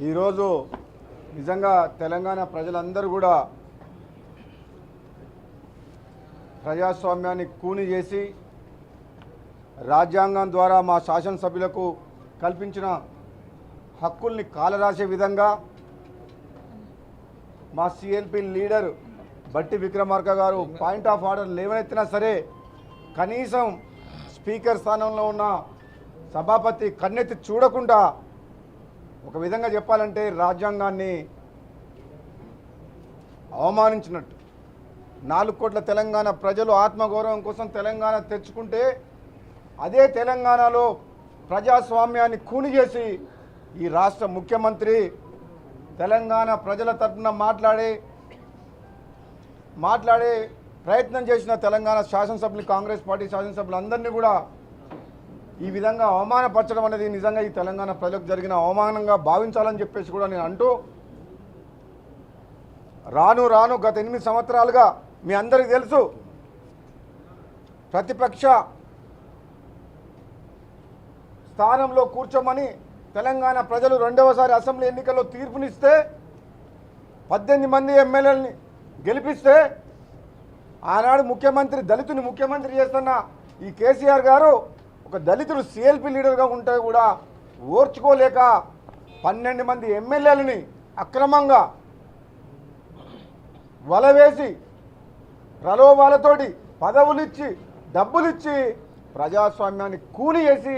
ఈరోజు నిజంగా తెలంగాణ ప్రజలందరూ కూడా ప్రజాస్వామ్యాన్ని కూని చేసి రాజ్యాంగం ద్వారా మా శాసనసభ్యులకు కల్పించిన హక్కుల్ని కాలరాసే విధంగా మా సిఎల్పి లీడర్ బట్టి విక్రమార్క గారు పాయింట్ ఆఫ్ ఆర్డర్ లేవనెత్తినా సరే కనీసం స్పీకర్ స్థానంలో ఉన్న సభాపతి కన్నెత్తి చూడకుండా ఒక విధంగా చెప్పాలంటే రాజ్యాంగాన్ని అవమానించినట్టు 4 కోట్ల తెలంగాణ ప్రజలు ఆత్మగౌరవం కోసం తెలంగాణ తెచ్చుకుంటే అదే తెలంగాణలో ప్రజాస్వామ్యాన్ని కూని చేసి ఈ రాష్ట్ర ముఖ్యమంత్రి తెలంగాణ ప్రజల తరఫున మాట్లాడే ప్రయత్నం చేసిన తెలంగాణ శాసనసభ్యులు కాంగ్రెస్ పార్టీ శాసనసభ్యులందరినీ కూడా ఈ విధంగా అవమానపరచడం అనేది నిజంగా ఈ తెలంగాణ ప్రజలకు జరిగిన అవమానంగా భావించాలని చెప్పేసి కూడా నేను అంటూ రాను గత 8 సంవత్సరాలుగా మీ అందరికీ తెలుసు ప్రతిపక్ష స్థానంలో కూర్చోమని తెలంగాణ ప్రజలు రెండవసారి అసెంబ్లీ ఎన్నికల్లో తీర్పునిస్తే 18 మంది ఎమ్మెల్యేలని గెలిపిస్తే ఆనాడు ముఖ్యమంత్రి దళితుని ముఖ్యమంత్రి చేస్తున్న ఈ కేసీఆర్ గారు ఒక దళితుడు సిఎల్పి లీడర్గా ఉంటే కూడా ఓర్చుకోలేక 12 మంది ఎమ్మెల్యేలని అక్రమంగా వలవేసి ప్రలోభాలతోటి పదవులిచ్చి డబ్బులిచ్చి ప్రజాస్వామ్యాన్ని కూని చేసి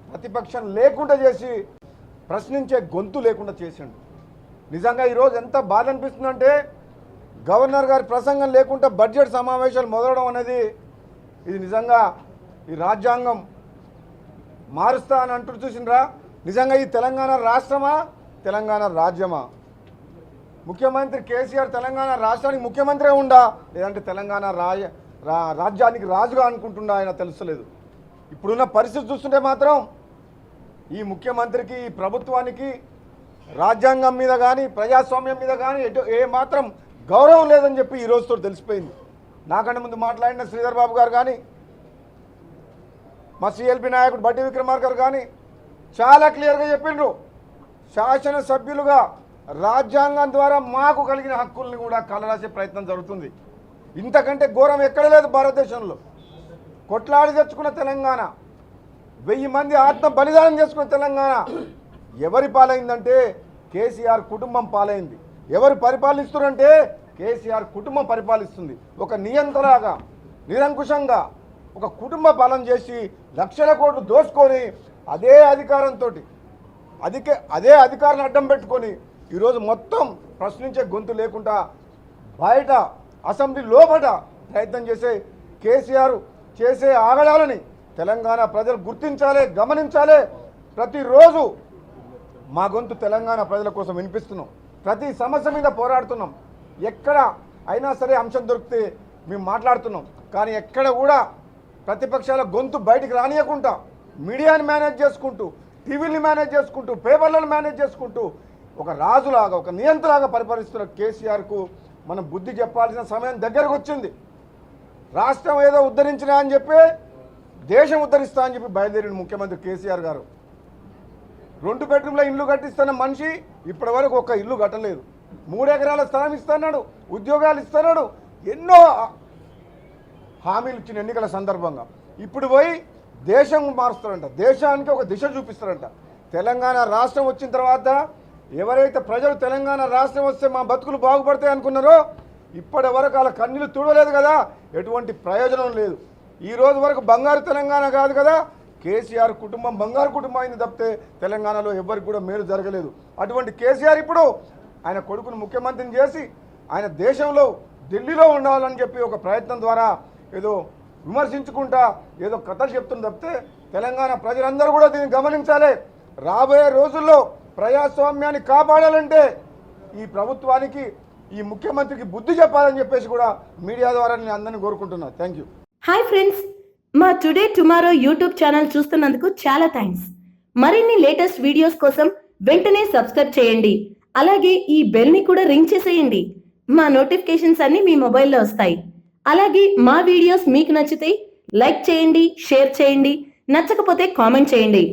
ప్రతిపక్షం లేకుండా చేసి ప్రశ్నించే గొంతు లేకుండా చేసిండు. నిజంగా ఈరోజు ఎంత బాధ అనిపిస్తుందంటే గవర్నర్ గారి ప్రసంగం లేకుండా బడ్జెట్ సమావేశాలు మొదలవడం అనేది ఇది నిజంగా ఈ రాజ్యాంగం మారుస్తా అని అంటూ చూసినరా. నిజంగా ఈ తెలంగాణ రాష్ట్రమా తెలంగాణ రాజ్యమా? ముఖ్యమంత్రి కేసీఆర్ తెలంగాణ రాష్ట్రానికి ముఖ్యమంత్రి ఉండా లేదంటే తెలంగాణ రాజ్యానికి రాజుగా అనుకుంటుండా ఆయన తెలుస్తలేదు. ఇప్పుడున్న పరిస్థితి చూస్తుంటే మాత్రం ఈ ముఖ్యమంత్రికి ఈ ప్రభుత్వానికి రాజ్యాంగం మీద కానీ ప్రజాస్వామ్యం మీద కానీ ఏ మాత్రం గౌరవం లేదని చెప్పి ఈ రోజుతో తెలిసిపోయింది. నాకంటే ముందు మాట్లాడిన శ్రీధర్ బాబు గారు కానీ మా సిఎల్పి నాయకుడు బట్టి విక్రమార్క గారు కానీ చాలా క్లియర్గా చెప్పిండ్రు. శాసనసభ్యులుగా రాజ్యాంగం ద్వారా మాకు కలిగిన హక్కుల్ని కూడా కలరాసే ప్రయత్నం జరుగుతుంది. ఇంతకంటే ఘోరం ఎక్కడ లేదు భారతదేశంలో. కొట్లాడి తెచ్చుకున్న తెలంగాణ, 1000 మంది ఆత్మ బలిదానం చేసుకున్న తెలంగాణ ఎవరి పాలైందంటే కేసీఆర్ కుటుంబం పాలైంది. ఎవరు పరిపాలిస్తున్నారంటే కేసీఆర్ కుటుంబం పరిపాలిస్తుంది. ఒక నియంత్రణగా నిరంకుశంగా ఒక కుటుంబ పాలన చేసి లక్షల కోట్లు దోచుకొని అదే అధికారంతో అదే అధికారాన్ని అడ్డం పెట్టుకొని ఈరోజు మొత్తం ప్రశ్నించే గొంతు లేకుండా బయట అసెంబ్లీ లోపల ప్రయత్నం చేసే కేసీఆర్ చేసే ఆగడాలని తెలంగాణ ప్రజలు గుర్తించాలి, గమనించాలి. ప్రతిరోజు మా గొంతు తెలంగాణ ప్రజల కోసం వినిపిస్తున్నాం. ప్రతి సమస్య మీద పోరాడుతున్నాం. ఎక్కడ అయినా సరే అంశం దొరికితే మేము మాట్లాడుతున్నాం. కానీ ఎక్కడ కూడా ప్రతిపక్షాల గొంతు బయటికి రానియకుండా మీడియాని మేనేజ్ చేసుకుంటూ, టీవీని మేనేజ్ చేసుకుంటూ, పేపర్లను మేనేజ్ చేసుకుంటూ ఒక రాజులాగా ఒక నియంత్రణలాగా పరిపాలిస్తున్న కేసీఆర్కు మనం బుద్ధి చెప్పాల్సిన సమయం దగ్గరకు వచ్చింది. రాష్ట్రం ఏదో ఉద్ధరించినా అని చెప్పి దేశం ఉద్ధరిస్తా అని చెప్పి బయలుదేరిన ముఖ్యమంత్రి కేసీఆర్ గారు 2 బెడ్రూమ్ల ఇల్లు కట్టిస్తున్న మనిషి ఇప్పటి వరకు ఒక ఇల్లు కట్టలేదు. 3 ఎకరాల స్థలం ఇస్తున్నాడు, ఉద్యోగాలు ఇస్తున్నాడు, ఎన్నో హామీలు ఇచ్చిన ఎన్నికల సందర్భంగా. ఇప్పుడు పోయి దేశం మారుస్తారంట, దేశానికి ఒక దిశ చూపిస్తారంట. తెలంగాణ రాష్ట్రం వచ్చిన తర్వాత ఎవరైతే ప్రజలు తెలంగాణ రాష్ట్రం వస్తే మా బతుకులు బాగుపడతాయి అనుకున్నారో ఇప్పటి వరకు వాళ్ళ కన్నీళ్ళు తుడవలేదు కదా, ఎటువంటి ప్రయోజనం లేదు. ఈ రోజు వరకు బంగారు తెలంగాణ కాదు కదా, కేసీఆర్ కుటుంబం బంగారు కుటుంబం అయింది తప్పితే తెలంగాణలో ఎవరికి కూడా మేలు జరగలేదు. అటువంటి కేసీఆర్ ఇప్పుడు ఆయన కొడుకును ముఖ్యమంత్రిని చేసి ఆయన దేశంలో ఢిల్లీలో ఉండాలని చెప్పి ఒక ప్రయత్నం ద్వారా ఏదో విమర్శించుకుంటా ఏదో కథలు చెప్తుంది తప్పితే తెలంగాణ ప్రజలందరూ కూడా దీన్ని గమనించాలి. రాబోయే రోజుల్లో ప్రజాస్వామ్యాన్ని కాపాడాలంటే ఈ ప్రభుత్వానికి ఈ ముఖ్యమంత్రికి బుద్ధి చెప్పాలని చెప్పేసి కూడా మీడియా ద్వారా నేను అందరినీ కోరుకుంటున్నాను. Thank you. హాయ్ ఫ్రెండ్స్, మా టుడే టుమారో యూట్యూబ్ ఛానల్ చూస్తున్నందుకు చాలా థ్యాంక్స్. మరిన్ని లేటెస్ట్ వీడియోస్ కోసం వెంటనే సబ్స్క్రైబ్ చేయండి. అలాగే ఈ బెల్ ని కూడా రింగ్ చేసేయండి. మా నోటిఫికేషన్స్ అన్ని మీ మొబైల్లో వస్తాయి. అలాగే మా వీడియోస్ మీకు నచ్చితే లైక్ చేయండి, షేర్ చేయండి, నచ్చకపోతే కామెంట్ చేయండి.